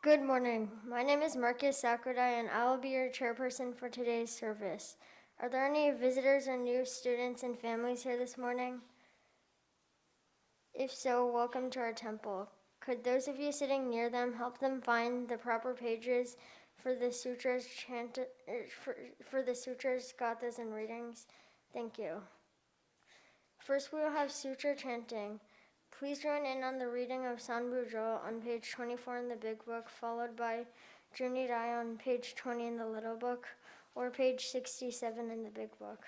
Good morning. My name is Marcus Sakurai, and I will be your chairperson for today's service. Are there any visitors or new students and families here this morning? If so, welcome to our temple. Could those of you sitting near them help them find the proper pages for the sutras, for the sutras, gathas, and readings? Thank you. First, we will have sutra chanting. Please join in on the reading of Sanbujo on page 24 in the Big Book, followed by Junirai on page 20 in the Little Book, or page 67 in the Big Book.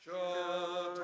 shojo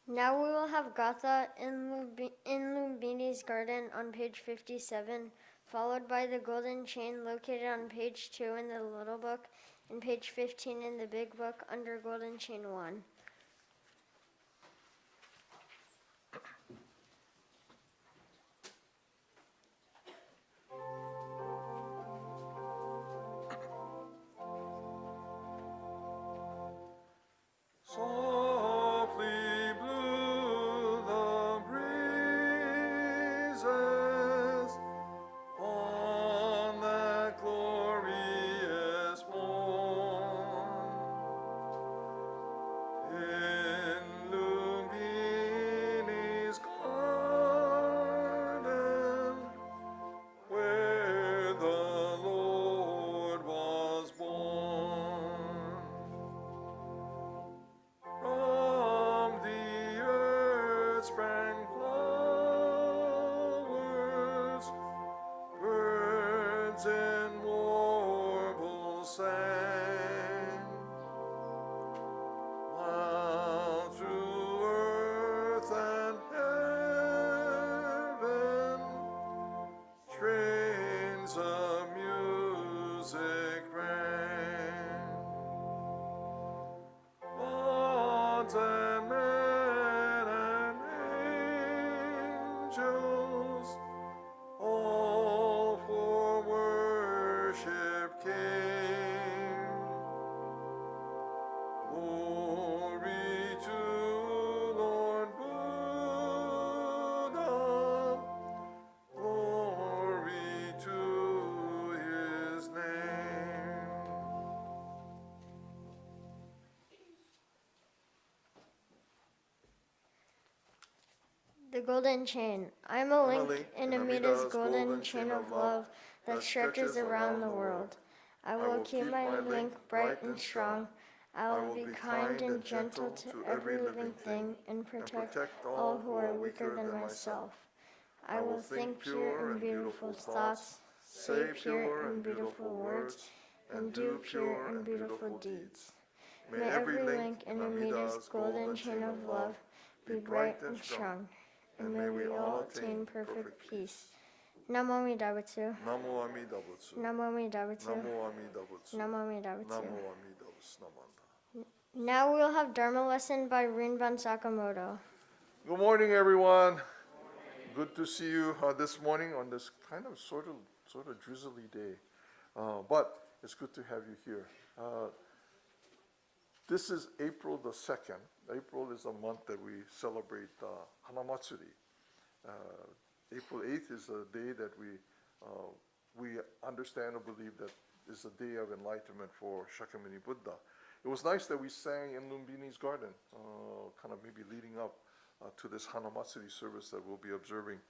Now we will have Gatha in Lumbini's garden on page 57, followed by the golden chain located on page 2 in the little book and page 15 in the big book under golden chain 1. Softly blew the breezes on that glorious morn. In Lumbini's garden, where the Lord was born. From the earth sprang flowers, birds and warbles sang, while through earth and heaven strains of music rang. Gods and men and angels, all for worship came. Glory to Lord Buddha, glory to his name. The golden chain. I'm a link in Amida's golden chain of love that stretches around the world. I will keep my link bright and strong. I will be kind and gentle to every living thing and protect all who are weaker than myself. I will think pure and beautiful thoughts, say pure and beautiful words, and do pure and beautiful deeds. May every link in Amida's golden chain of love be bright and strong, and may we all attain perfect peace. Namo Amida Betsu. Namo Amida Butsu. Namo Amida Betsu. Namo Amida Butsu. Namo Amida Betsu. Namo Amida Butsu. Namanda. Now we'll have Dharma lesson by Rinban Sakamoto. Good morning, everyone. Good to see you this morning on this kind of sort of drizzly day, but it's good to have you here. This is April the 2nd. April is a month that we celebrate Hanamatsuri. April 8th is a day that we understand or believe that is a day of enlightenment for Shakyamuni Buddha. It was nice that we sang in Lumbini's garden, kind of maybe leading up to this Hanamatsuri service that we'll be observing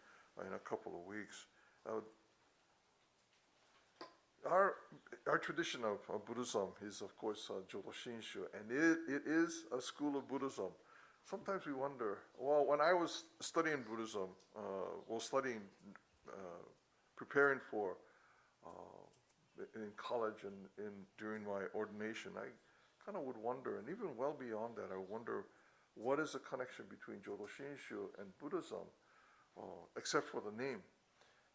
in a couple of weeks. Our tradition of Buddhism is, of course, Jodo Shinshu, and it is a school of Buddhism. Sometimes we wonder, well, when I was studying Buddhism, preparing for in college and during my ordination, I kind of would wonder, and even well beyond that, I wonder what is the connection between Jodo Shinshu and Buddhism, except for the name.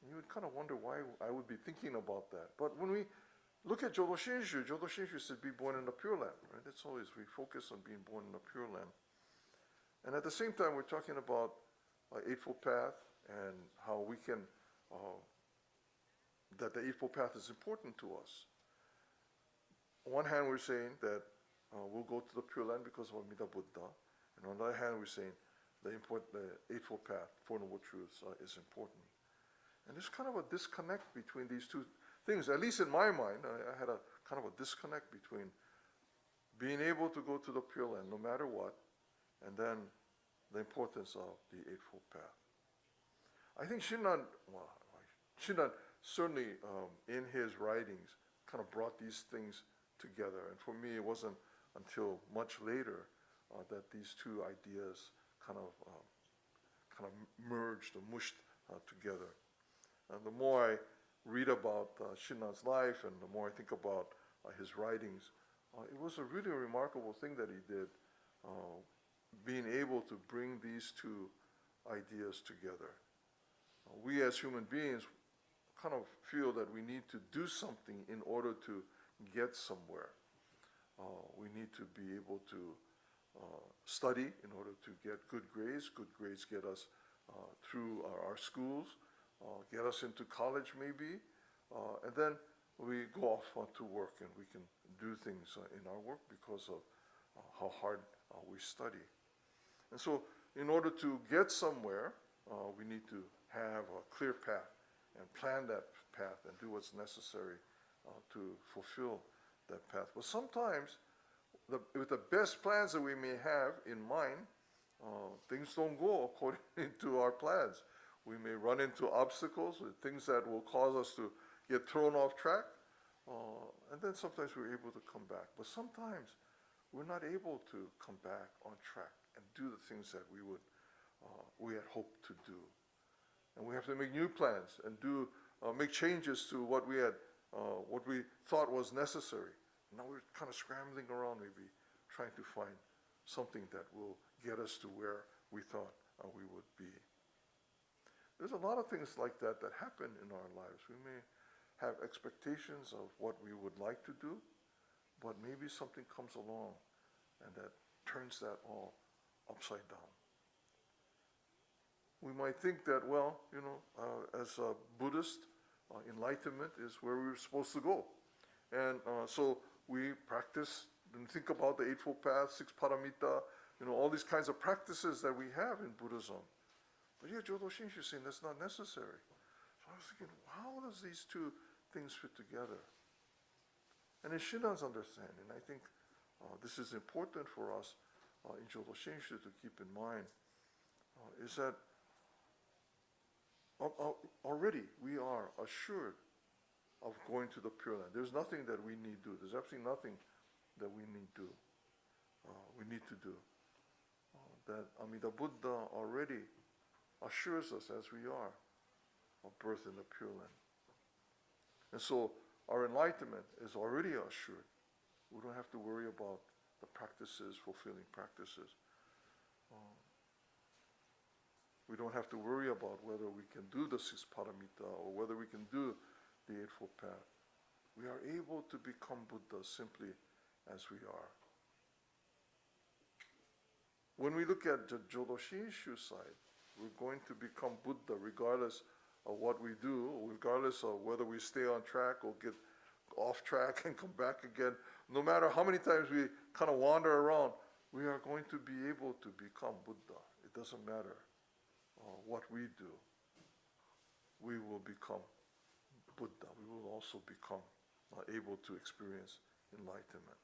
And you would kind of wonder why I would be thinking about that. But when we look at Jodo Shinshu says be born in the Pure Land, right? It's always, we focus on being born in the Pure Land. And at the same time, we're talking about Eightfold Path and how we can, that the Eightfold Path is important to us. On one hand, we're saying that we'll go to the Pure Land because of Amida Buddha. And on the other hand, we're saying the Eightfold Path, Four Noble Truths, is important. And there's kind of a disconnect between these two things. At least in my mind, I had a kind of a disconnect between being able to go to the Pure Land no matter what, and then the importance of the Eightfold Path. I think Shinran certainly in his writings kind of brought these things together. And for me, it wasn't until much later that these two ideas kind of merged or mushed together. And the more I read about Shinran's life and the more I think about his writings, it was a really remarkable thing that he did, being able to bring these two ideas together. We as human beings kind of feel that we need to do something in order to get somewhere. We need to be able to study in order to get good grades. Good grades get us through our schools, get us into college maybe, and then we go off to work and we can do things in our work because of how hard we study. And so in order to get somewhere, we need to have a clear path and plan that path and do what's necessary to fulfill that path. But sometimes, with the best plans that we may have in mind, things don't go according to our plans. We may run into obstacles, things that will cause us to get thrown off track, and then sometimes we're able to come back. But sometimes we're not able to come back on track and do the things that we had hoped to do. And we have to make new plans and make changes to what we thought was necessary. Now we're kind of scrambling around, maybe trying to find something that will get us to where we thought we would be. There's a lot of things like that that happen in our lives. We may have expectations of what we would like to do, but maybe something comes along and that turns that all upside down. We might think that, well, as a Buddhist, enlightenment is where we're supposed to go. And so we practice and think about the Eightfold Path, Six Paramita, all these kinds of practices that we have in Buddhism. But yeah, Jodo Shinshu is saying that's not necessary. So I was thinking, how does these two things fit together? And in Shinran's understanding, I think this is important for us in Jodo Shinshu to keep in mind, is that already we are assured of going to the Pure Land. There's nothing that we need to do. There's absolutely nothing that we need to do. That Amida Buddha already assures us as we are of birth in the Pure Land. And so our enlightenment is already assured. We don't have to worry about the practices, fulfilling practices. We don't have to worry about whether we can do the Six Paramita or whether we can do the Eightfold Path. We are able to become Buddha simply as we are. When we look at the Jodo Shinshu side, we're going to become Buddha regardless of what we do, regardless of whether we stay on track or get off track and come back again. No matter how many times we kind of wander around, we are going to be able to become Buddha. It doesn't matter what we do. We will become Buddha. We will also become able to experience enlightenment.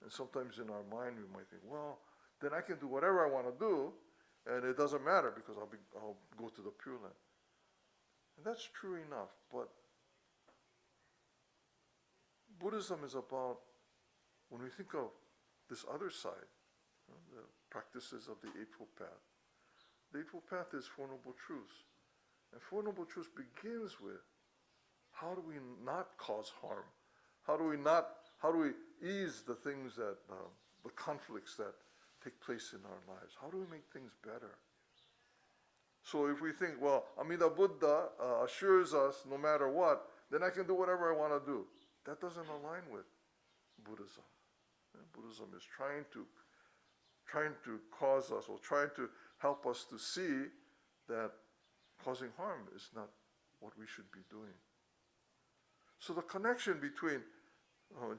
And sometimes in our mind we might think, well, then I can do whatever I want to do, and it doesn't matter because I'll go to the Pure Land. And that's true enough, but Buddhism is about, when we think of this other side, the practices of the Eightfold Path. The Eightfold Path is Four Noble Truths. And Four Noble Truths begins with how do we not cause harm? How do we ease the things that, the conflicts that take place in our lives? How do we make things better? So if we think, well, Amida Buddha assures us no matter what, then I can do whatever I want to do. That doesn't align with Buddhism. Buddhism is trying to cause us, or trying to help us to see that causing harm is not what we should be doing. So the connection between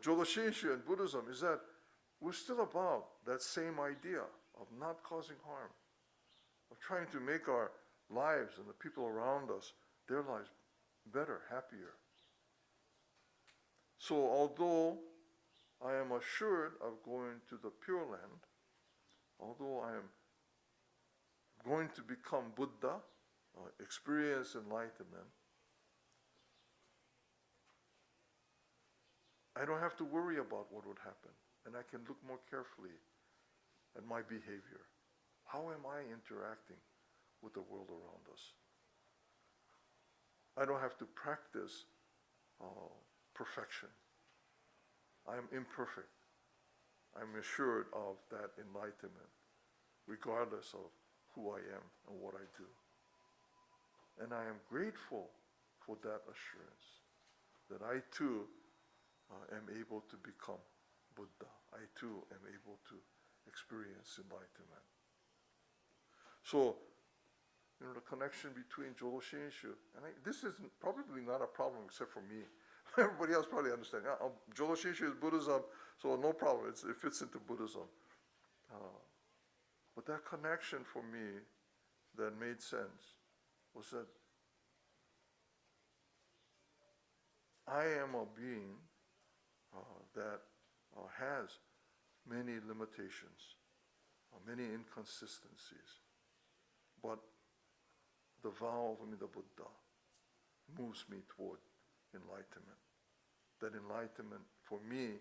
Jodo Shinshu and Buddhism is that we're still about that same idea of not causing harm, of trying to make our lives and the people around us, their lives better, happier. So although I am assured of going to the Pure Land, although I am going to become Buddha, experience enlightenment, I don't have to worry about what would happen, and I can look more carefully at my behavior. How am I interacting with the world around us? I don't have to practice perfection. I am imperfect. I'm assured of that enlightenment, regardless of who I am and what I do. And I am grateful for that assurance, that I too am able to become Buddha. I too am able to experience enlightenment. So, the connection between Jodo Shinshu, and this is probably not a problem except for me. Everybody else probably understands. Jodo Shinshu is Buddhism, so no problem. It fits into Buddhism. But that connection for me that made sense was that I am a being that has many limitations, many inconsistencies, but the vow of Amida Buddha moves me toward enlightenment. That enlightenment for me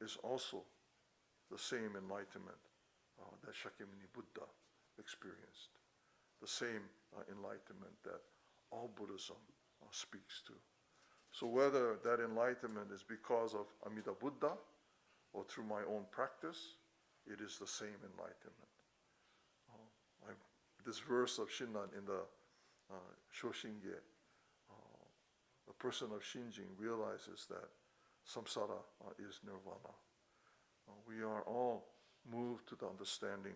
is also the same enlightenment that Shakyamuni Buddha experienced, the same enlightenment that all Buddhism speaks to. So whether that enlightenment is because of Amida Buddha or through my own practice, it is the same enlightenment. This verse of Shinran in the Shoshinge, the person of Shinjin realizes that samsara is nirvana. We are all moved to the understanding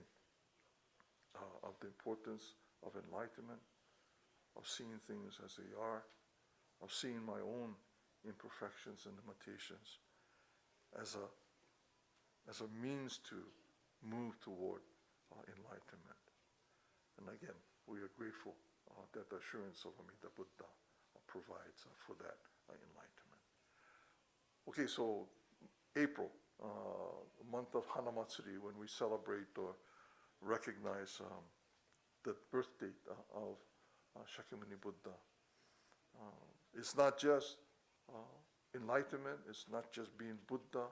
of the importance of enlightenment, of seeing things as they are, of seeing my own imperfections and limitations as a means to move toward enlightenment. And again, we are grateful that the assurance of Amida Buddha provides for that enlightenment. Okay, so April, month of Hanamatsuri, when we celebrate or recognize the birth date of Shakyamuni Buddha. It's not just enlightenment, it's not just being Buddha,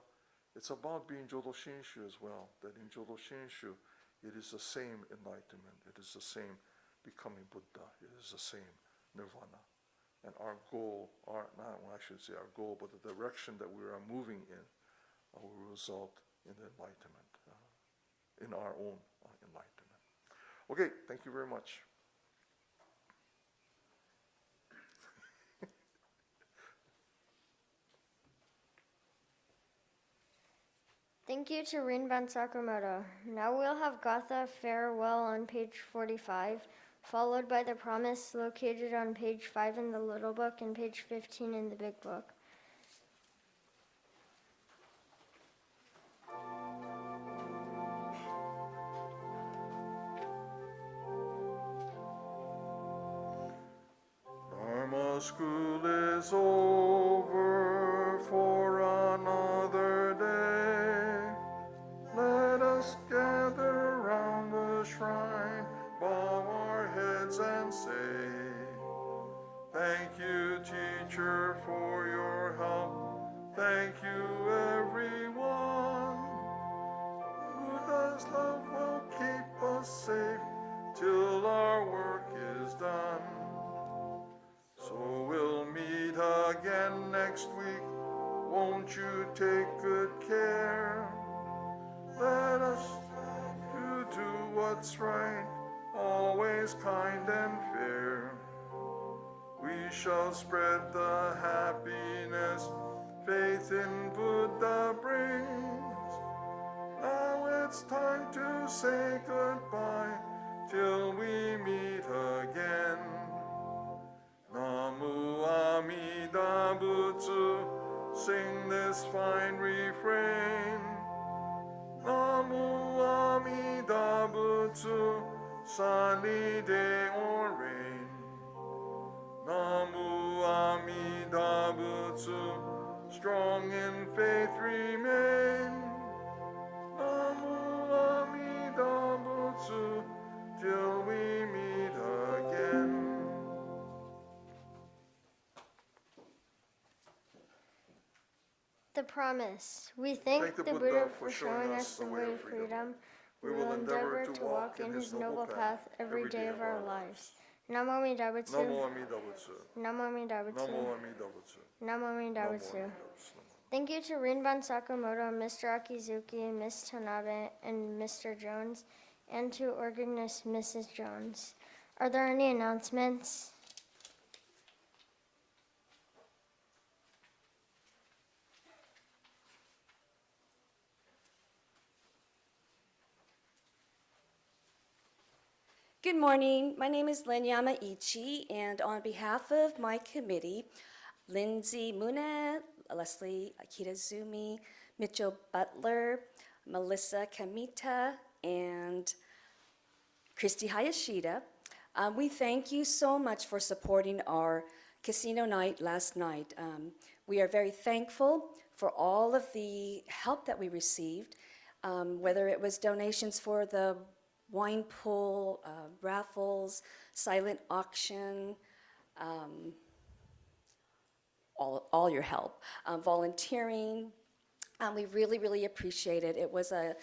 it's about being Jodo Shinshu as well. That in Jodo Shinshu, it is the same enlightenment, it is the same becoming Buddha, it is the same nirvana. And our goal, I shouldn't say our goal, but the direction that we are moving in will result in the enlightenment, in our own enlightenment. Okay, thank you very much. Thank you to Rinban Sakamoto. Now we'll have Gatha farewell on page 45, followed by the promise located on page 5 in the little book and page 15 in the big book. Dharma school is over for another day. Let us gather round the shrine, bow our heads and say, thank you, teacher, for your help. Thank you, everyone. Buddha's love will keep us safe till our work is done. So we'll meet again next week. Won't you take good care? Let us do what's right, always kind and fair. We shall spread the happiness faith in Buddha brings. Now it's time to say goodbye till we meet again. Namu Amida Butsu, sing this fine refrain. Namu Amida Butsu, sunny day or rain. Namu Amida Butsu, strong in faith remain. Namu Amida Butsu, till we meet again. The promise. We thank the Buddha for showing us the way of freedom. We will endeavor to walk in his noble path every day of our lives. Namo Amida Butsu. Namo Amida Butsu. Namo Amida Butsu. Namo Amida Butsu. Namo Amida Butsu. Thank you to Rinban Sakamoto, Mr. Akizuki, Ms. Tanabe, and Mr. Jones, and to organist Mrs. Jones. Are there any announcements? Good morning. My name is Lynn Yamaichi, and on behalf of my committee, Lindsay Mune, Leslie Kitazumi, Mitchell Butler, Melissa Kamita, and Christy Hayashida, we thank you so much for supporting our casino night last night. We are very thankful for all of the help that we received, whether it was donations for the wine pool, raffles, silent auction, all your help, volunteering. We really, really appreciate it. It was a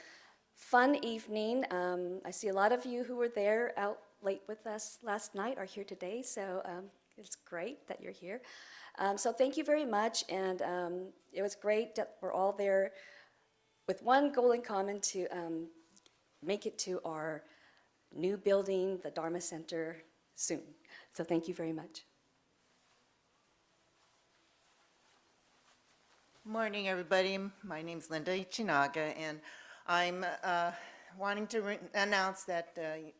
fun evening. I see a lot of you who were there out late with us last night are here today, so it's great that you're here. So thank you very much, and it was great that we're all there with one goal in common to make it to our new building, the Dharma Center, soon. So thank you very much. Morning, everybody. My name's Linda Ichinaga, and I'm wanting to announce that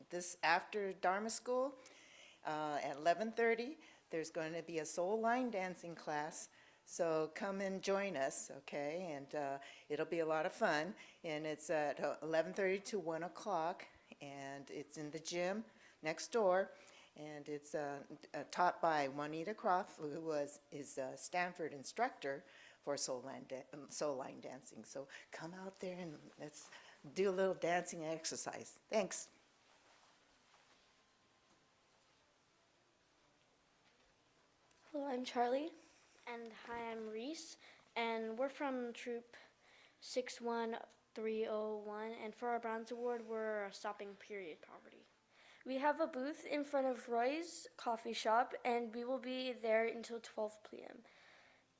this after Dharma School at 11:30, there's going to be a soul line dancing class. So come and join us, okay? And it'll be a lot of fun. And it's at 11:30 to 1 o'clock, and it's in the gym next door. And it's taught by Juanita Croft, who is a Stanford instructor for soul line dancing. So come out there and let's do a little dancing exercise. Thanks. Hello, I'm Charlie. And hi, I'm Reese. And we're from Troop 61301. And for our Bronze Award, we're stopping period poverty. We have a booth in front of Roy's Coffee Shop, and we will be there until 12 p.m.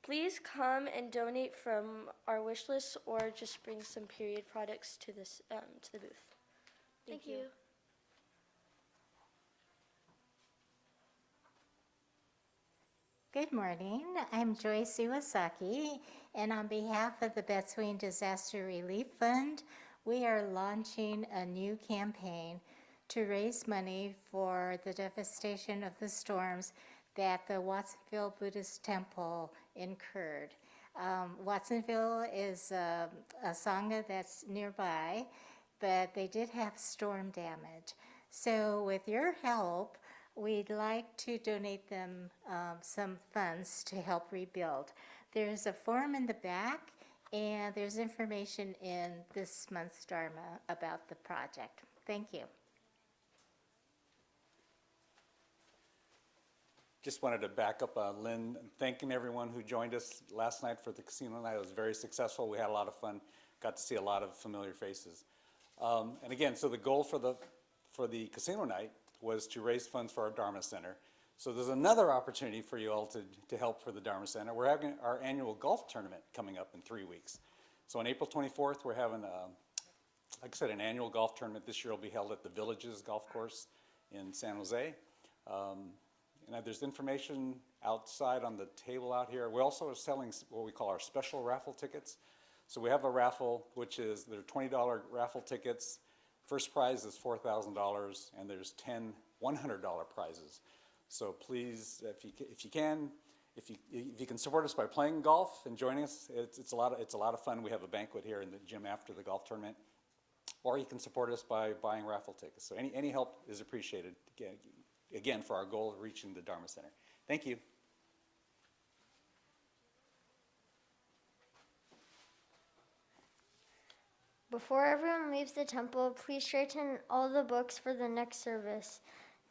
Please come and donate from our wish list, or just bring some period products to this to the booth. Thank you. Good morning. I'm Joyce Iwasaki, and on behalf of the Betsuin Disaster Relief Fund, we are launching a new campaign to raise money for the devastation of the storms that the Watsonville Buddhist Temple incurred. Watsonville is a sangha that's nearby, but they did have storm damage. So with your help, we'd like to donate them some funds to help rebuild. There's a form in the back, and there's information in this month's Dharma about the project. Thank you. Just wanted to back up Lynn, thanking everyone who joined us last night for the casino night. It was very successful. We had a lot of fun. Got to see a lot of familiar faces. And again, so the goal for the casino night was to raise funds for our Dharma Center. So there's another opportunity for you all to help for the Dharma Center. We're having our annual golf tournament coming up in 3 weeks. So on April 24th, we're having, like I said, an annual golf tournament. This year will be held at the Villages Golf Course in San Jose. And there's information outside on the table out here. We also are selling what we call our special raffle tickets. So we have a raffle, which is, they're $20 raffle tickets. First prize is $4,000, and there's 10 $100 prizes. So please, if you can support us by playing golf and joining us, it's a lot of fun. We have a banquet here in the gym after the golf tournament, or you can support us by buying raffle tickets. So any help is appreciated. Again, for our goal of reaching the Dharma Center. Thank you. Before everyone leaves the temple, please straighten all the books for the next service.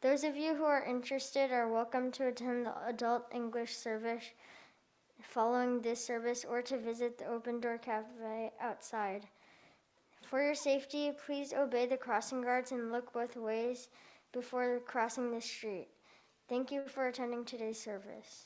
Those of you who are interested are welcome to attend the adult English service following this service or to visit the open door cafe outside. For your safety, please obey the crossing guards and look both ways before crossing the street. Thank you for attending today's service.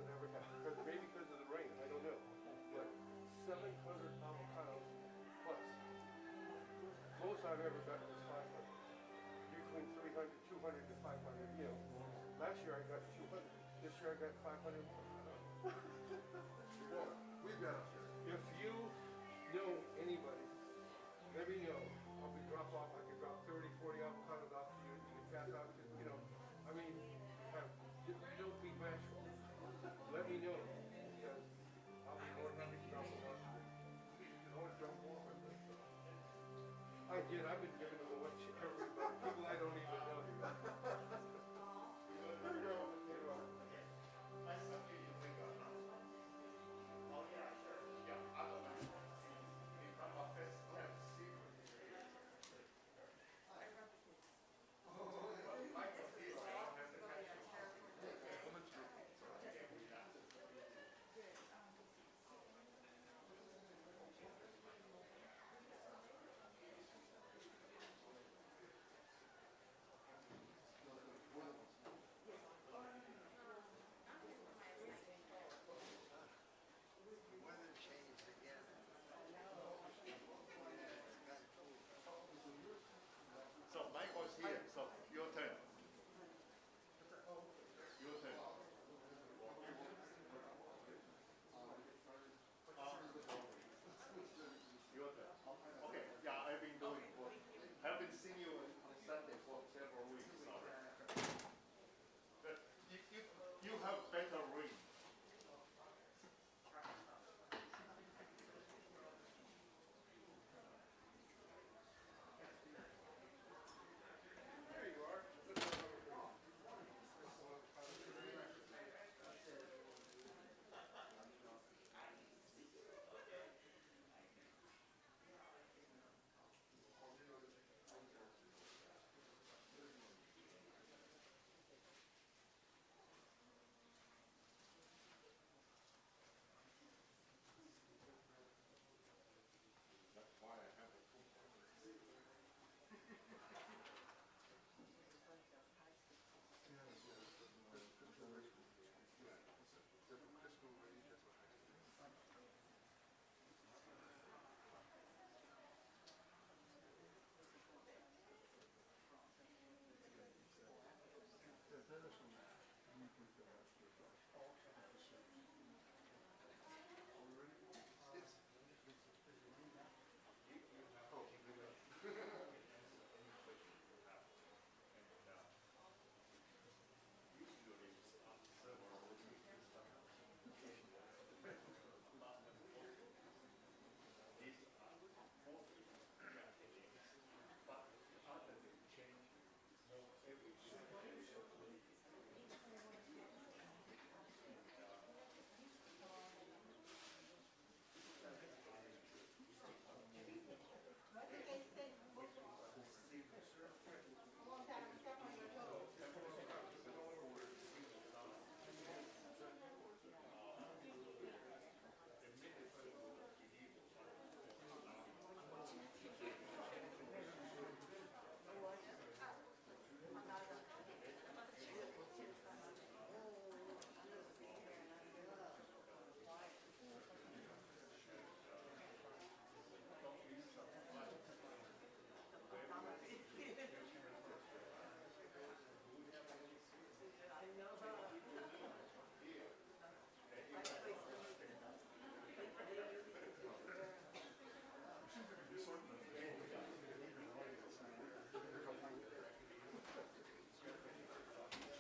nothing ever happened. Maybe because of the rain, I don't know. But 700 avocados plus. Most I've ever gotten was 500. Between 300, 200 to 500. You know, last year I got 200. This year I got 500 more. Well, we've got up there. If you know anybody, let me know. I'll be drop off. I can drop 30, 40 avocados off to you. You can pass out to, you know. I mean, don't be bashful. Let me know because I'll be more than happy to drop them off. You can always drop them off. I did. I've been giving them away to everybody. People I don't even know. So Michael's here, so your turn. Your turn. Your turn. Okay, yeah, I've been doing for, I've been seeing you on Sunday for several weeks, sorry. But you have better ring. There you are.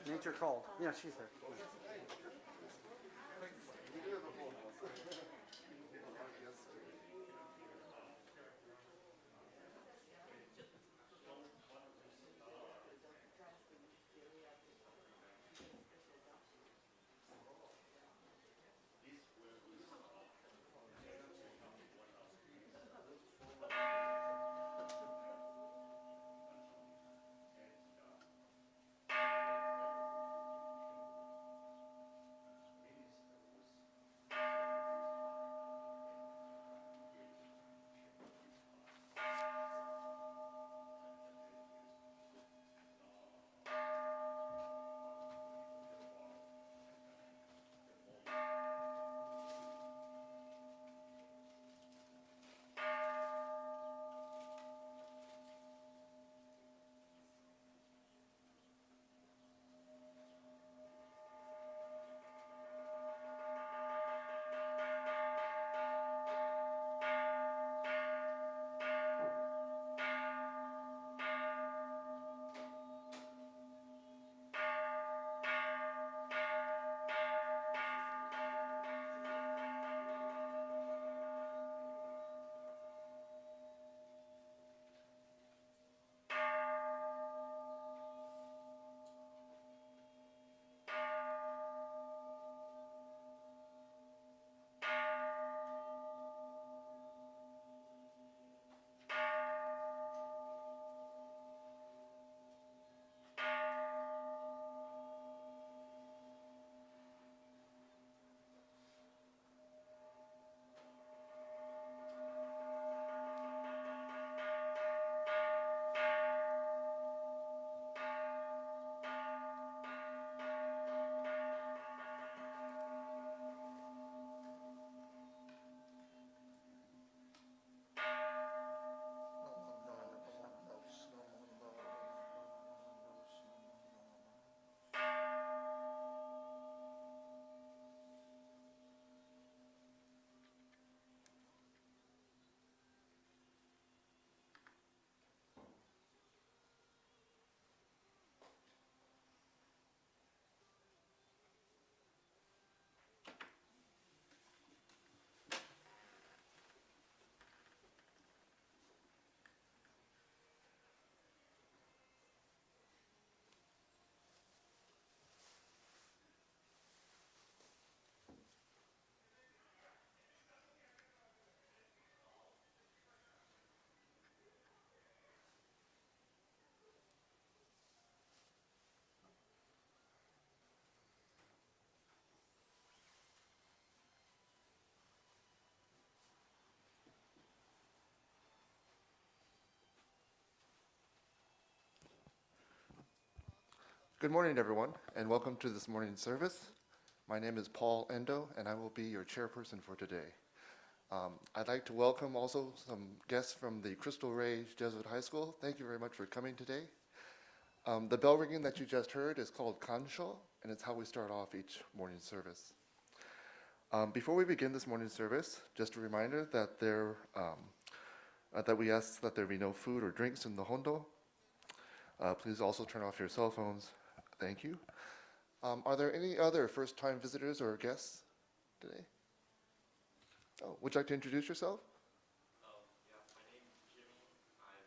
Nature called. Yeah, she's there. Good morning, everyone, and welcome to this morning's service. My name is Paul Endo, and I will be your chairperson for today. I'd like to welcome also some guests from the Crystal Ray Jesuit High School. Thank you very much for coming today. The bell ringing that you just heard is called Kansho, and it's how we start off each morning's service. Before we begin this morning's service, just a reminder that that we ask that there be no food or drinks in the hondo. Please also turn off your cell phones. Thank you. Are there any other first-time visitors or guests today? Oh, would you like to introduce yourself? Yeah, my name is Jimmy. I'm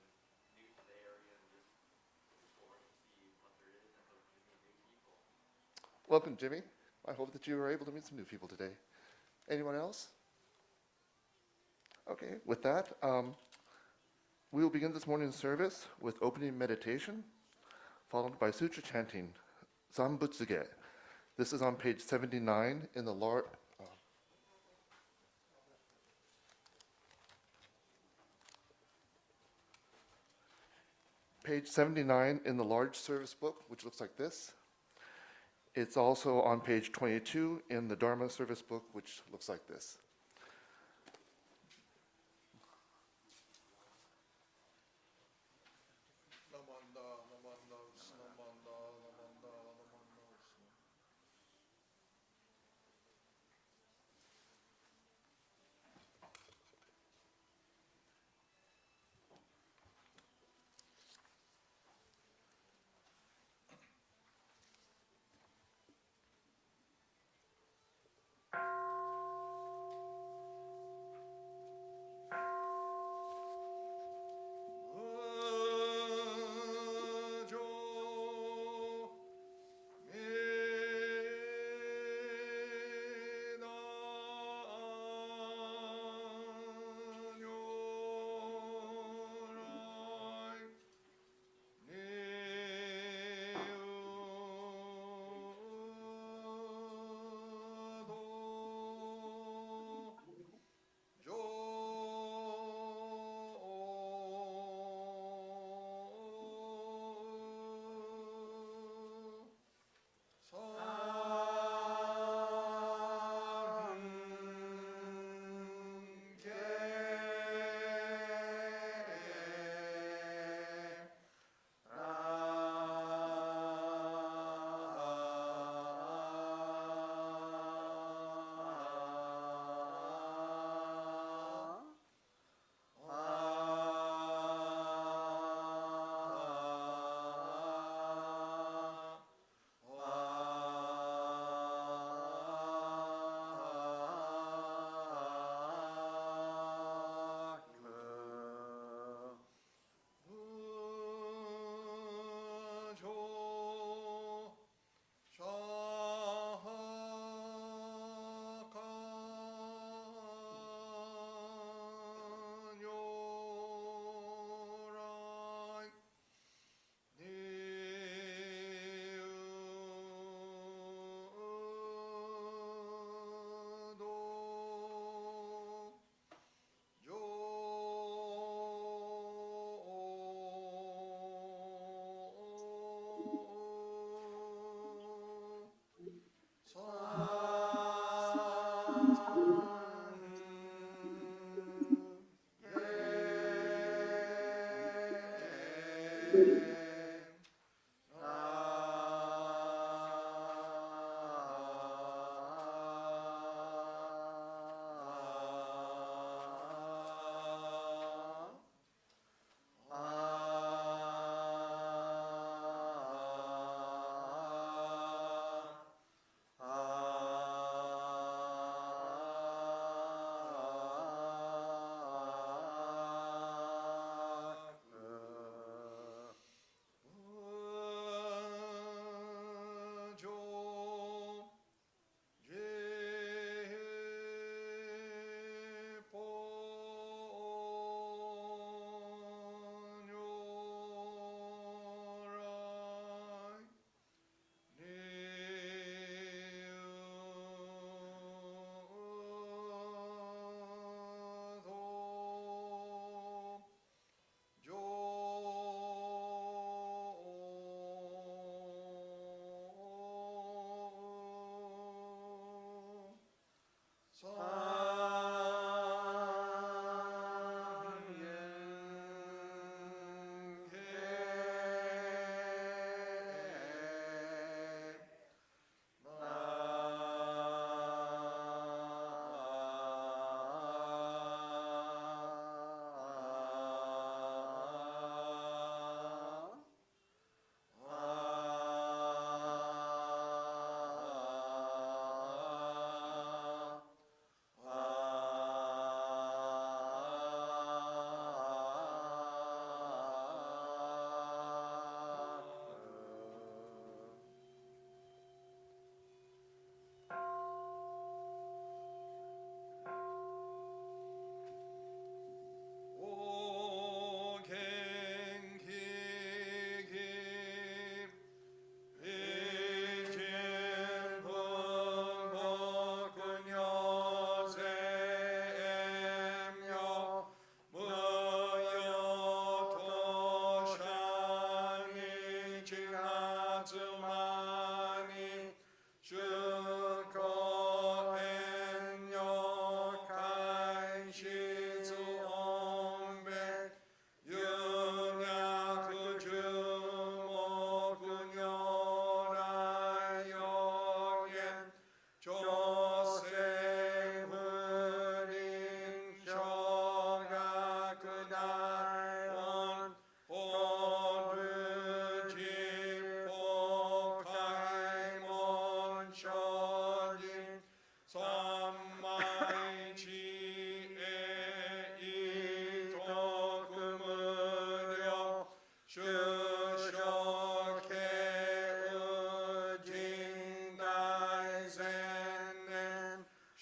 new to the area and just exploring to see what there is and hope to meet new people. Welcome, Jimmy. I hope that you were able to meet some new people today. Anyone else? Okay, with that, we will begin this morning's service with opening meditation, followed by sutra chanting, Sanbutsuge. This is on page 79 in the large. Page 79 in the large service book, which looks like this. It's also on page 22 in the Dharma service book, which looks like this.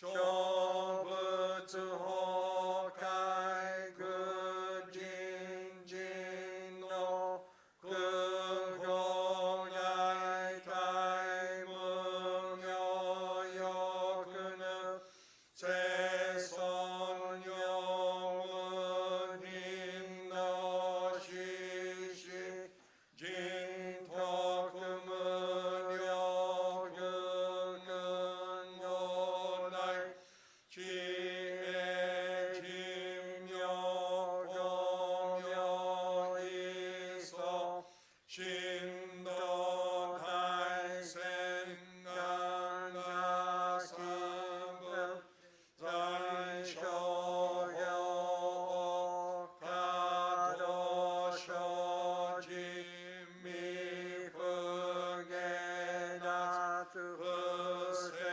Shobutsu Hokai Gujin Jin no Kugongai Tai Mumyo Yokunu Seison Yongun Him no Shishi Jin Tokumun Yogun no Nai Chi E Jim Yogom Yo Iso Shindo Tai Sen Ganga Sambu Zai Shohyo Kado Shoji Mi Fugenatu Huse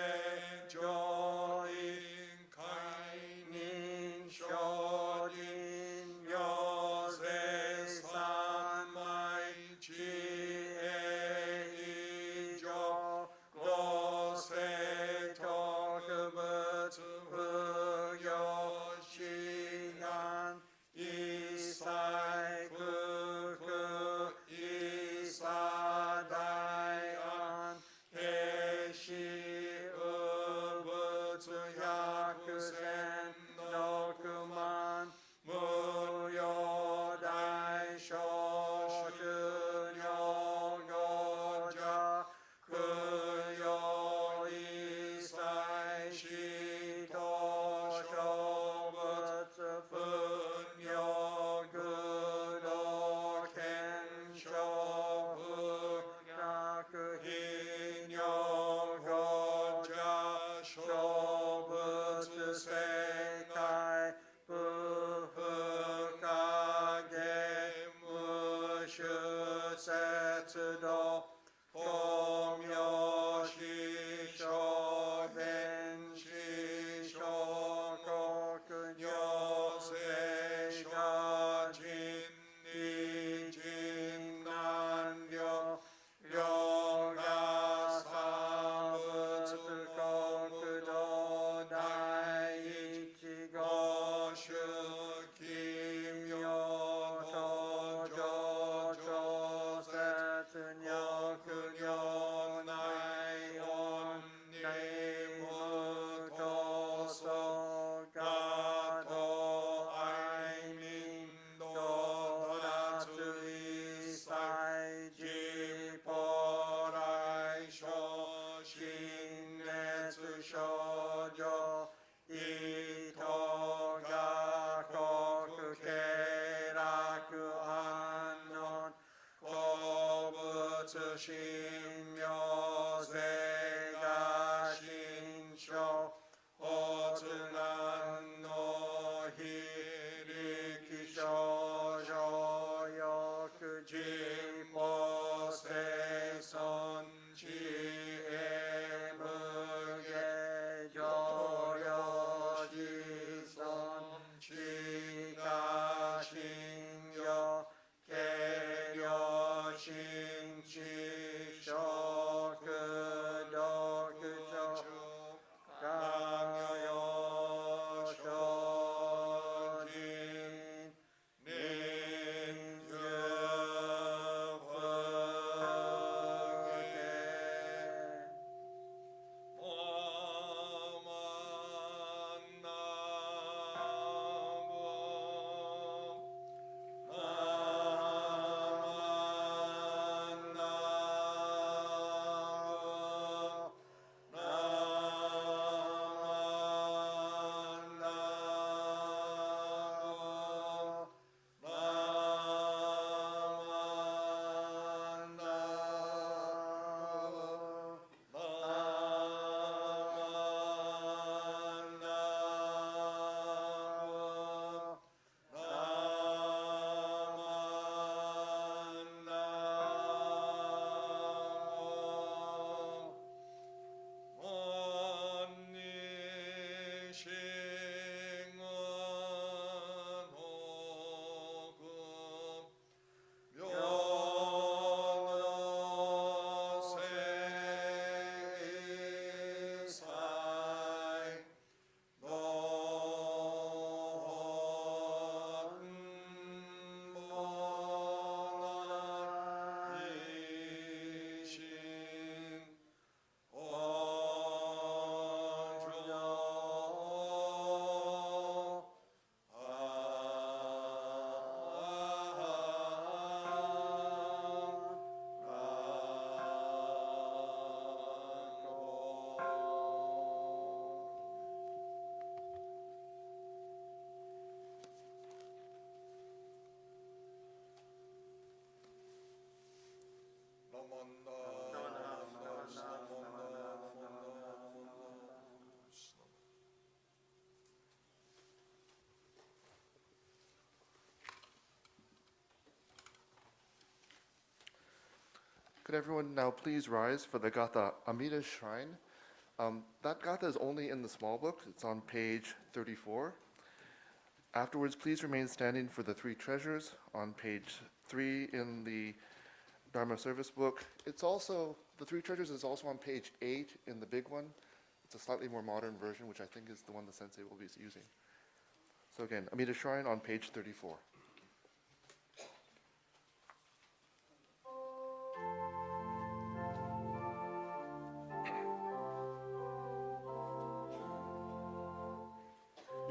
Join Kainin Shojin Yose Sanmai Chi E Ijo Glose Tokubutsu Yoshihan Isai Kuku Isadaian Heishi Ubutsu Yakusen Dokuman Muyo Daisho Shunyogoja Kuyo Isai Shito Shobutsu Funyo Gudo Kensho Fukaku Hinyo Goja Shobutsu Sekai Buhukage Mushu Setsudo Komyo Shisho Benshi Shokoku Nyose Shajin Nijin Nanryo Ryoga Samutsu Kokudo Daiichi Goshu Kimyo Tojo Setsu Nyoku Nyonai On Nemuto So Gato Aimin Dodatsu Isai Jiporai Shoshin Netsu Shoujo Itoga Koku Keiraku Anon Kobutsu Shimyo Zega Shinsho Otsunan no Hiriki Shoujo Yoku Jipo Seison Chi Emuge Joyo Jison Chika Shinyo Keiryo Shinchi Could everyone now please rise for the Gatha Amida Shrine? That Gatha is only in the small book. It's on page 34. Afterwards, please remain standing for the three treasures on page 3 in the Dharma service book. It's also, the three treasures is also on page 8 in the big one. It's a slightly more modern version, which I think is the one the sensei will be using. So again, Amida Shrine on page 34.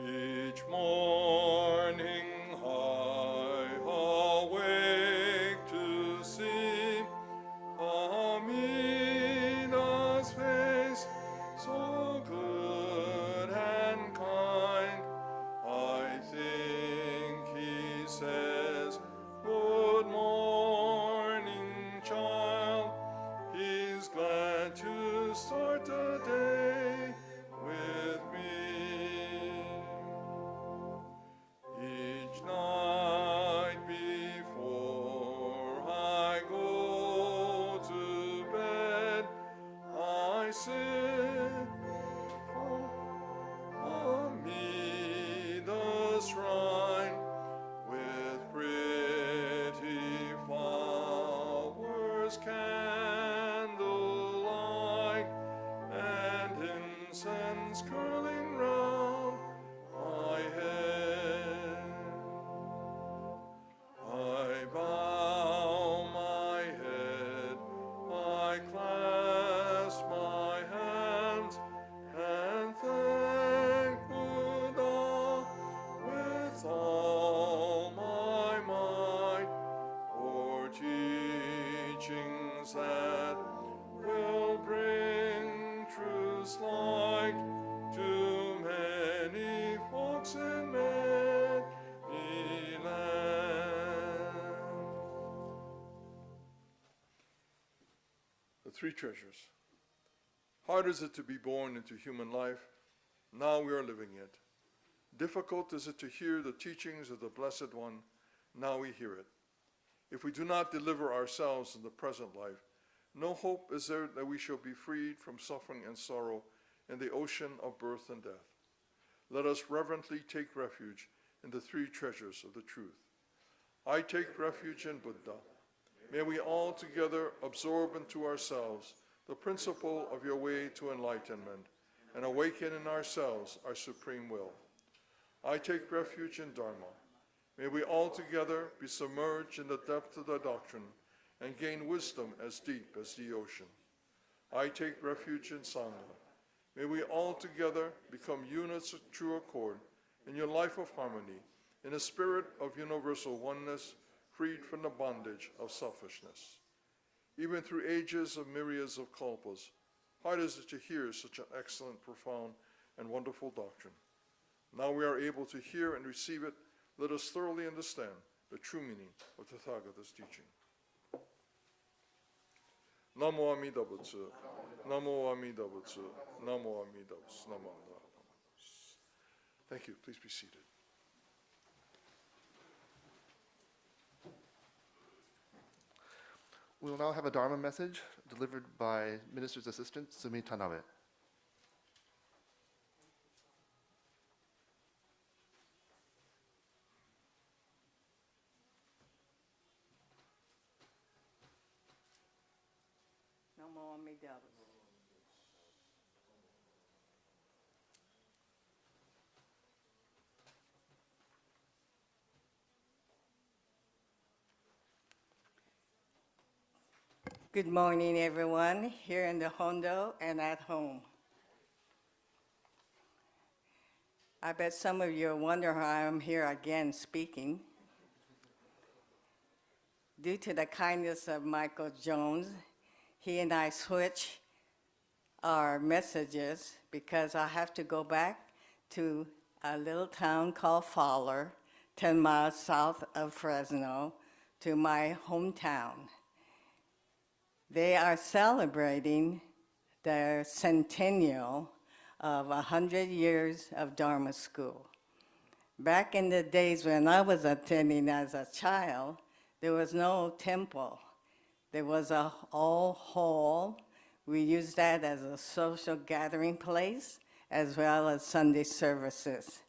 Each morning I awake to see Amida's face, so good and kind. I think he says, "Good morning, child." He's glad to start the day with me. Each night before I go to bed, I sit for Amida's shrine with pretty flowers, candlelight, and incense curling round my head. I bow my head, I clasp my hands, and thank Buddha with all my might for teachings that will bring truths like to many folks in many lands. The three treasures. Hard is it to be born into human life. Now we are living it. Difficult is it to hear the teachings of the Blessed One. Now we hear it. If we do not deliver ourselves in the present life, no hope is there that we shall be freed from suffering and sorrow in the ocean of birth and death. Let us reverently take refuge in the three treasures of the truth. I take refuge in Buddha. May we all together absorb into ourselves the principle of your way to enlightenment and awaken in ourselves our supreme will. I take refuge in Dharma. May we all together be submerged in the depth of the doctrine and gain wisdom as deep as the ocean. I take refuge in Sangha. May we all together become units of true accord in your life of harmony, in a spirit of universal oneness, freed from the bondage of selfishness. Even through ages of myriads of kalpas, hard is it to hear such an excellent, profound, and wonderful doctrine. Now we are able to hear and receive it. Let us thoroughly understand the true meaning of Tathagata's teaching. Namo Amida Butsu, Namo Amida Butsu, Namo Amida Butsu, Namo Amida Butsu. Thank you. Please be seated. We will now have a Dharma message delivered by Minister's Assistant Sumi Tanabe. Namo Amida Butsu. Good morning, everyone, here in the Hondo and at home. I bet some of you wonder how I'm here again speaking. Due to the kindness of Michael Jones, he and I switch our messages because I have to go back to a little town called Fowler, 10 miles south of Fresno, to my hometown. They are celebrating their centennial of 100 years of Dharma school. Back in the days when I was attending as a child, there was no temple. There was a all hall. We used that as a social gathering place, as well as Sunday services.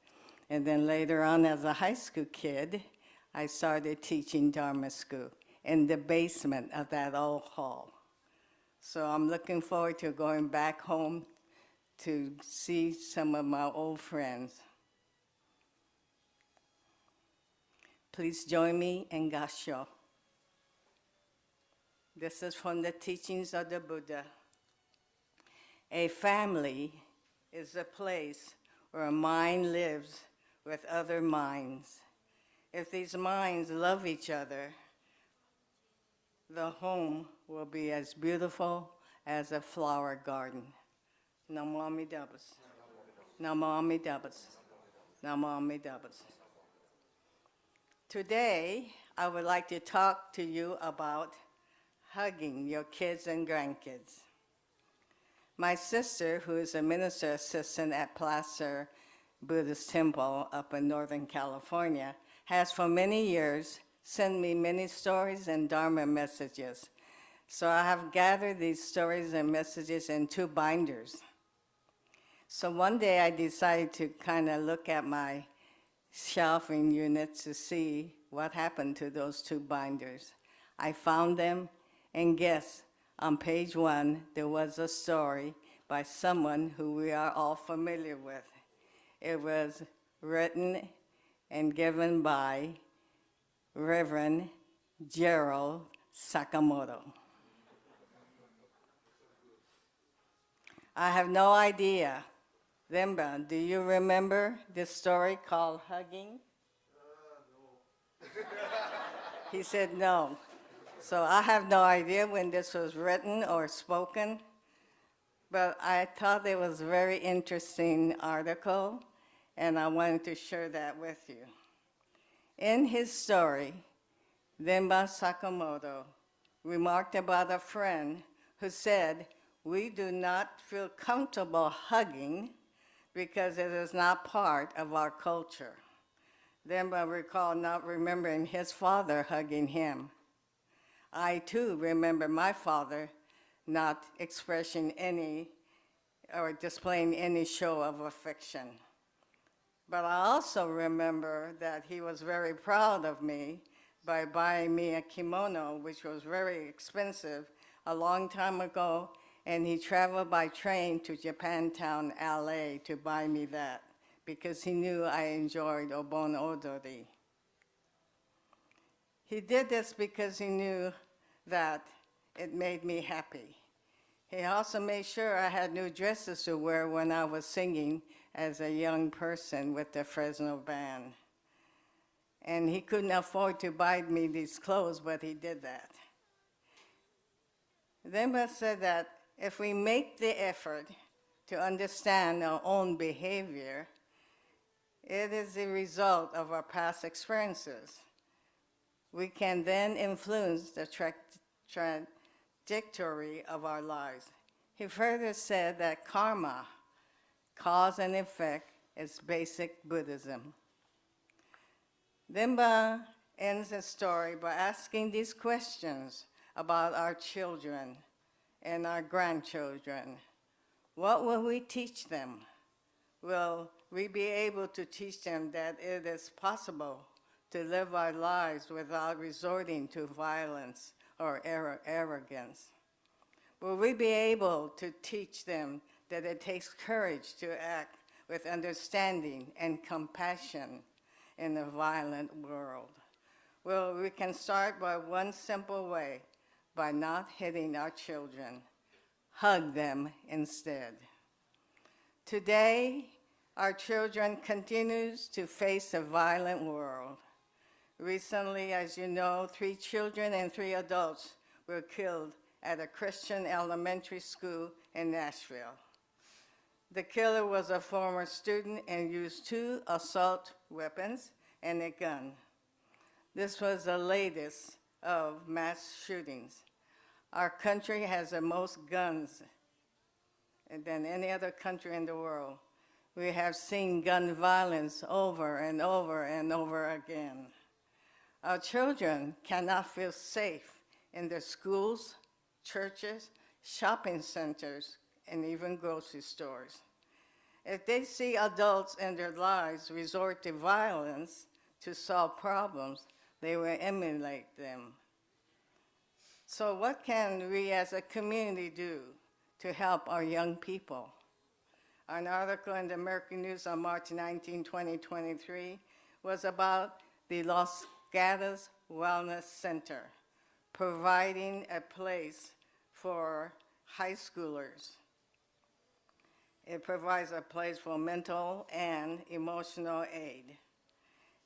And then later on, as a high school kid, I started teaching Dharma school in the basement of that old hall. So I'm looking forward to going back home to see some of my old friends. Please join me in Kansho. This is from the teachings of the Buddha. A family is a place where a mind lives with other minds. If these minds love each other, the home will be as beautiful as a flower garden. Namo Amida Butsu. Namo Amida Butsu. Namo Amida Butsu. Today, I would like to talk to you about hugging your kids and grandkids. My sister, who is a minister assistant at Placer Buddhist Temple up in Northern California, has for many years sent me many stories and Dharma messages. So I have gathered these stories and messages in 2 binders. So one day I decided to kind of look at my shelving unit to see what happened to those 2 binders. I found them, and guess, on page 1, there was a story by someone who we are all familiar with. It was written and given by Reverend Gerald Sakamoto. I have no idea. Rinban, do you remember this story called Hugging? No. He said no. So I have no idea when this was written or spoken, but I thought it was a very interesting article, and I wanted to share that with you. In his story, Rinban Sakamoto remarked about a friend who said, "We do not feel comfortable hugging because it is not part of our culture." Rinban recalled not remembering his father hugging him. I too remember my father not expressing any or displaying any show of affection. But I also remember that he was very proud of me by buying me a kimono, which was very expensive, a long time ago, and he traveled by train to Japantown, LA to buy me that because he knew I enjoyed Obon Odori. He did this because he knew that it made me happy. He also made sure I had new dresses to wear when I was singing as a young person with the Fresno band. And he couldn't afford to buy me these clothes, but he did that. Rinban said that if we make the effort to understand our own behavior, it is the result of our past experiences. We can then influence the trajectory of our lives. He further said that karma, cause and effect, is basic Buddhism. Rinban ends the story by asking these questions about our children and our grandchildren. What will we teach them? Will we be able to teach them that it is possible to live our lives without resorting to violence or arrogance? Will we be able to teach them that it takes courage to act with understanding and compassion in a violent world? Well, we can start by one simple way, by not hitting our children. Hug them instead. Today, our children continues to face a violent world. Recently, as you know, 3 children and 3 adults were killed at a Christian elementary school in Nashville. The killer was a former student and used 2 assault weapons and a gun. This was the latest of mass shootings. Our country has the most guns than any other country in the world. We have seen gun violence over and over and over again. Our children cannot feel safe in their schools, churches, shopping centers, and even grocery stores. If they see adults in their lives resort to violence to solve problems, they will emulate them. So what can we as a community do to help our young people? An article in the American News on March 19, 2023 was about the Los Gatos Wellness Center, providing a place for high schoolers. It provides a place for mental and emotional aid.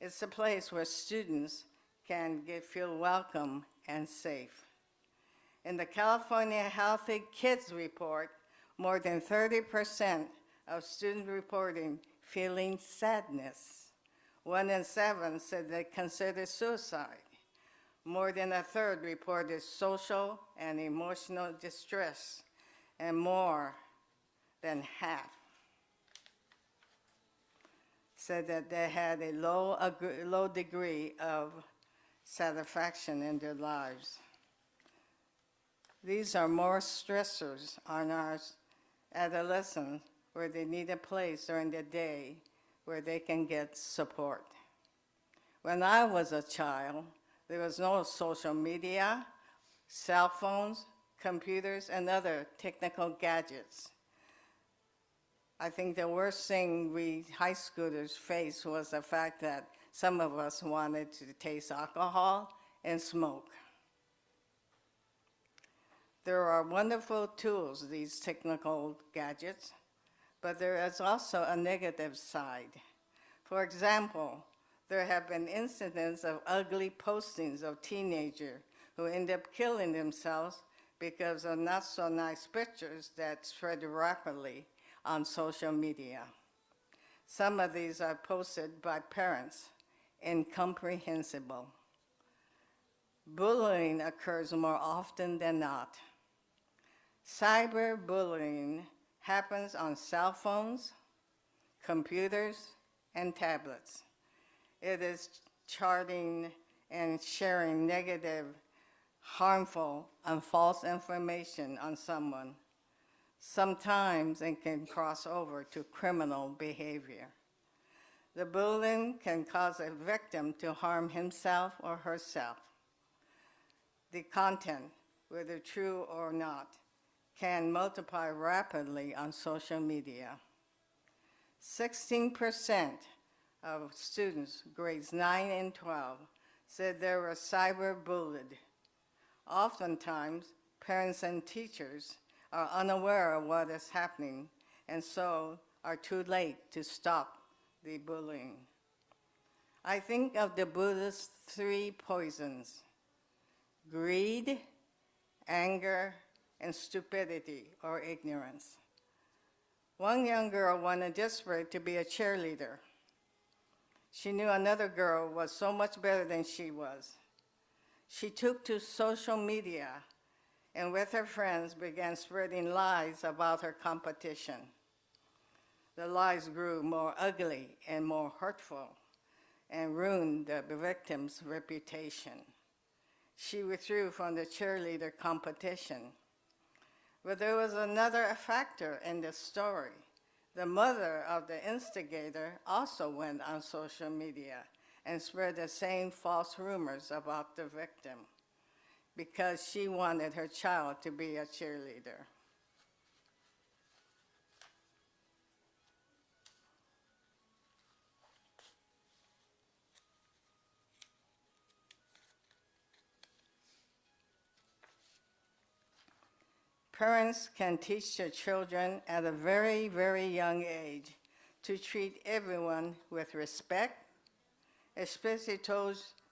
It's a place where students can feel welcome and safe. In the California Healthy Kids Report, more than 30% of students reporting feeling sadness. 1 in 7 said they considered suicide. More than a third reported social and emotional distress, and more than half said that they had a low degree of satisfaction in their lives. These are more stressors on our adolescents where they need a place during the day where they can get support. When I was a child, there was no social media, cell phones, computers, and other technical gadgets. I think the worst thing we high schoolers faced was the fact that some of us wanted to taste alcohol and smoke. There are wonderful tools, these technical gadgets, but there is also a negative side. For example, there have been incidents of ugly postings of teenagers who end up killing themselves because of not so nice pictures that spread rapidly on social media. Some of these are posted by parents, incomprehensible. Bullying occurs more often than not. Cyberbullying happens on cell phones, computers, and tablets. It is charting and sharing negative, harmful, and false information on someone. Sometimes it can cross over to criminal behavior. The bullying can cause a victim to harm himself or herself. The content, whether true or not, can multiply rapidly on social media. 16% of students, grades 9 and 12, said they were cyberbullied. Oftentimes, parents and teachers are unaware of what is happening and so are too late to stop the bullying. I think of the Buddhist 3 poisons: greed, anger, and stupidity or ignorance. One young girl wanted desperate to be a cheerleader. She knew another girl was so much better than she was. She took to social media and with her friends began spreading lies about her competition. The lies grew more ugly and more hurtful and ruined the victim's reputation. She withdrew from the cheerleader competition. But there was another factor in the story. The mother of the instigator also went on social media and spread the same false rumors about the victim because she wanted her child to be a cheerleader. Parents can teach their children at a very, very young age to treat everyone with respect, especially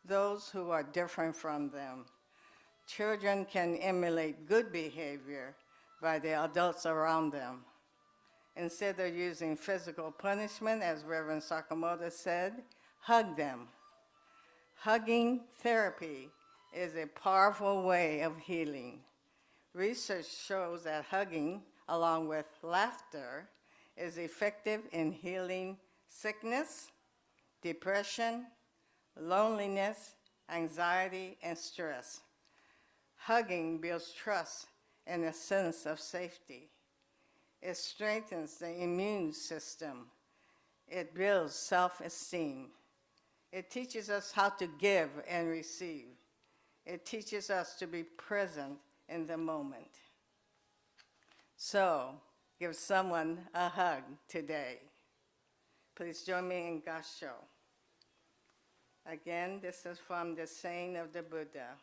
those who are different from them. Children can emulate good behavior by the adults around them. Instead of using physical punishment, as Reverend Sakamoto said, hug them. Hugging therapy is a powerful way of healing. Research shows that hugging, along with laughter, is effective in healing sickness, depression, loneliness, anxiety, and stress. Hugging builds trust and a sense of safety. It strengthens the immune system. It builds self-esteem. It teaches us how to give and receive. It teaches us to be present in the moment. So, give someone a hug today. Please join me in Gassho. Again, this is from the saying of the Buddha.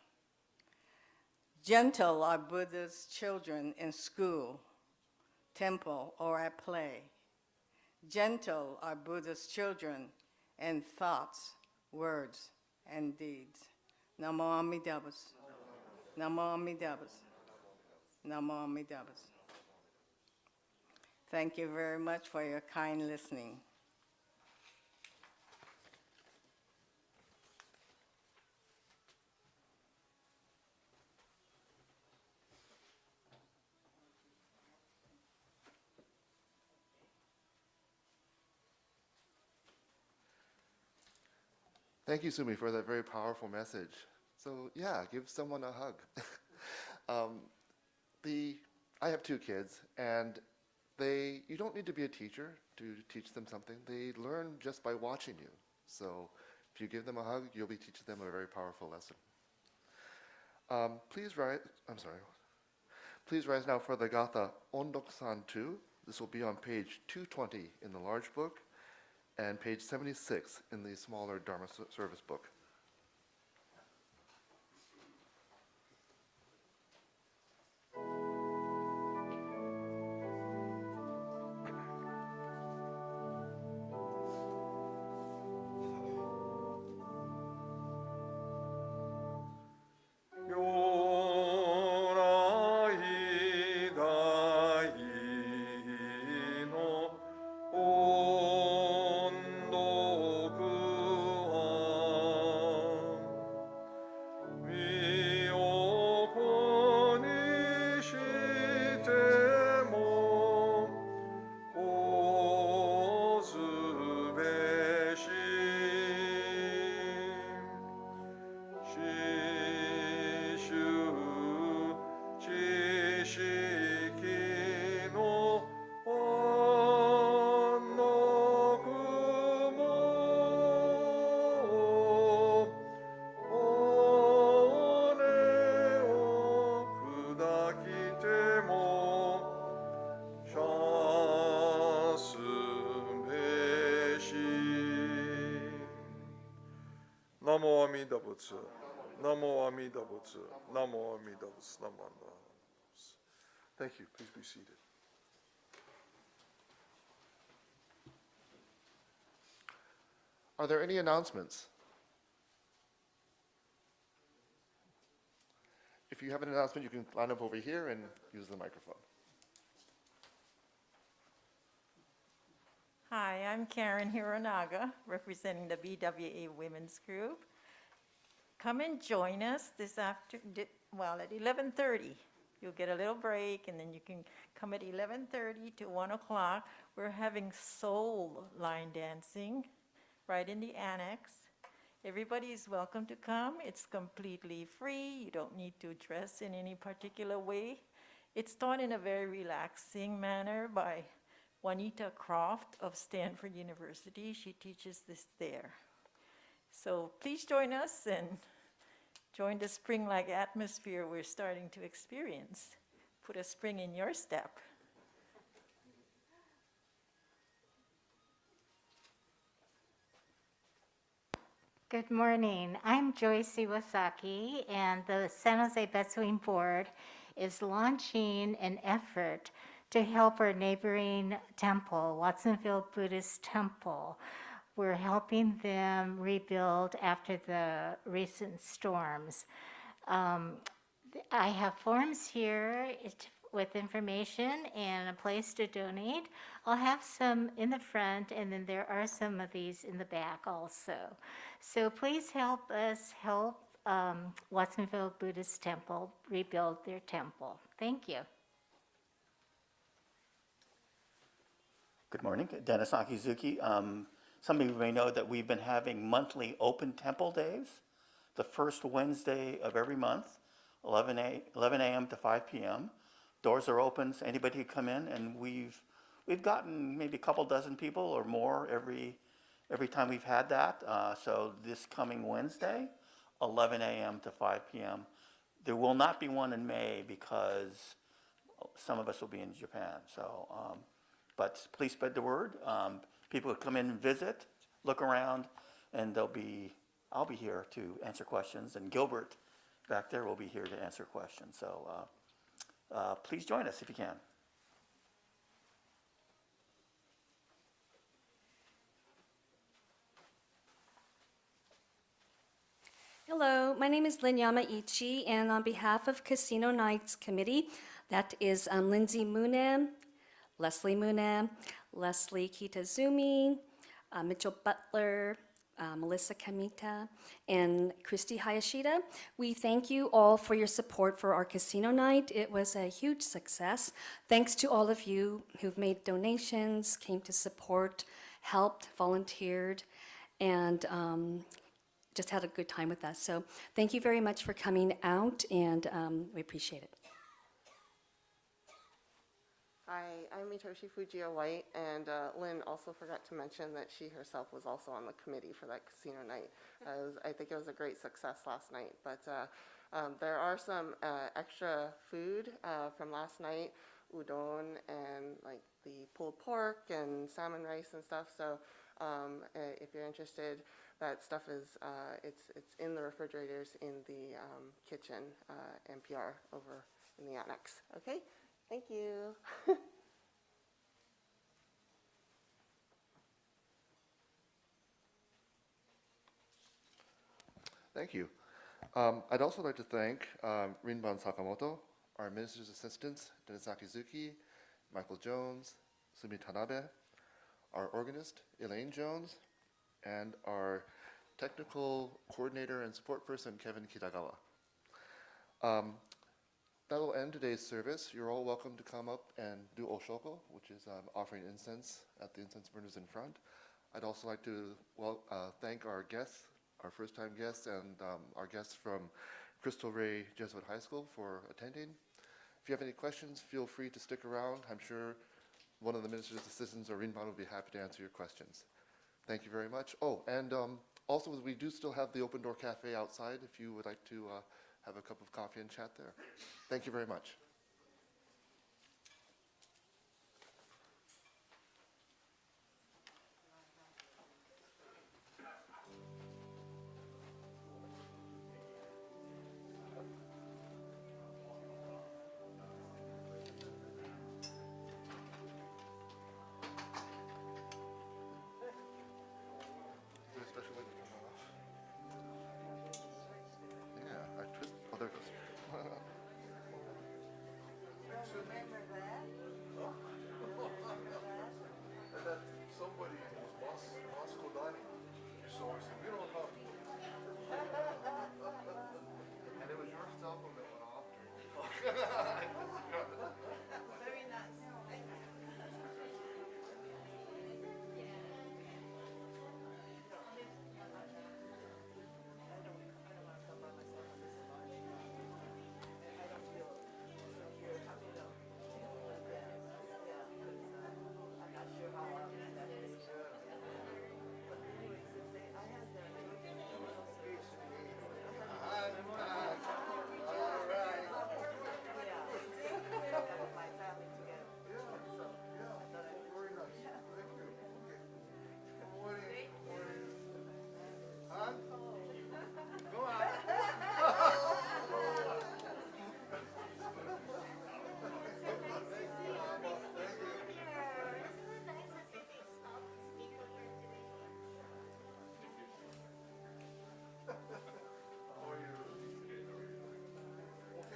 Gentle are Buddha's children in school, temple, or at play. Gentle are Buddha's children in thoughts, words, and deeds. Namo Amida Butsu. Namo Amida Butsu. Namo Amida Butsu. Thank you very much for your kind listening. Thank you, Sumi, for that very powerful message. So yeah, give someone a hug. I have 2 kids, and you don't need to be a teacher to teach them something. They learn just by watching you. So if you give them a hug, you'll be teaching them a very powerful lesson. Please rise now for the Gatha Ondokusan II. This will be on page 220 in the large book and page 76 in the smaller Dharma service book. Namo Amida Butsu. Namo Amida Butsu. Namo Amida Butsu. Namo Amida Butsu. Thank you. Please be seated. Are there any announcements? If you have an announcement, you can line up over here and use the microphone. Hi, I'm Karen Hironaga, representing the BWA Women's Group. Come and join us this at 11:30. You'll get a little break, and then you can come at 11:30 to 1 o'clock. We're having soul line dancing right in the annex. Everybody is welcome to come. It's completely free. You don't need to dress in any particular way. It's taught in a very relaxing manner by Juanita Croft of Stanford University. She teaches this there. So please join us and join the spring-like atmosphere we're starting to experience. Put a spring in your step. Good morning. I'm Joyce Iwasaki, and the San Jose Betsuin Board is launching an effort to help our neighboring temple, Watsonville Buddhist Temple. We're helping them rebuild after the recent storms. I have forms here with information and a place to donate. I'll have some in the front, and then there are some of these in the back also. So please help us help Watsonville Buddhist Temple rebuild their temple. Thank you. Good morning, Dennis Akizuki. Some of you may know that we've been having monthly open temple days, the first Wednesday of every month, 11 a.m. to 5 p.m. Doors are open, so anybody can come in, and we've gotten maybe a couple dozen people or more every time we've had that. So this coming Wednesday, 11 a.m. to 5 p.m. There will not be one in May because some of us will be in Japan. So, but please spread the word. People will come in and visit, look around, and I'll be here to answer questions, and Gilbert back there will be here to answer questions. So please join us if you can. Hello, my name is Lynn Yamaichi, and on behalf of Casino Nights Committee, that is Lindsay Mune, Leslie Mune, Leslie Kitazumi, Mitchell Butler, Melissa Kamita, and Christy Hayashida. We thank you all for your support for our casino night. It was a huge success. Thanks to all of you who've made donations, came to support, helped, volunteered, and just had a good time with us. So thank you very much for coming out, and we appreciate it. Hi, I'm Mitoshi Fujia White, and Lynn also forgot to mention that she herself was also on the committee for that casino night. I think it was a great success last night, but there are some extra food from last night, udon and like the pulled pork and salmon rice and stuff. So if you're interested, that stuff is it's in the refrigerators in the kitchen, NPR over in the annex. Okay. Thank you. Thank you. I'd also like to thank Rinban Sakamoto, our minister's assistants, Dennis Akizuki, Michael Jones, Sumi Tanabe, our organist, Elaine Jones, and our technical coordinator and support person, Kevin Kitagawa. That will end today's service. You're all welcome to come up and do oshoko, which is offering incense at the incense burners in front. I'd also like to thank our guests, our first-time guests, and our guests from Crystal Ray Jesuit High School for attending. If you have any questions, feel free to stick around. I'm sure one of the minister's assistants or Rinban will be happy to answer your questions. Thank you very much. Oh, and also we do still have the Open Door Cafe outside if you would like to have a cup of coffee and chat there. Thank you very much.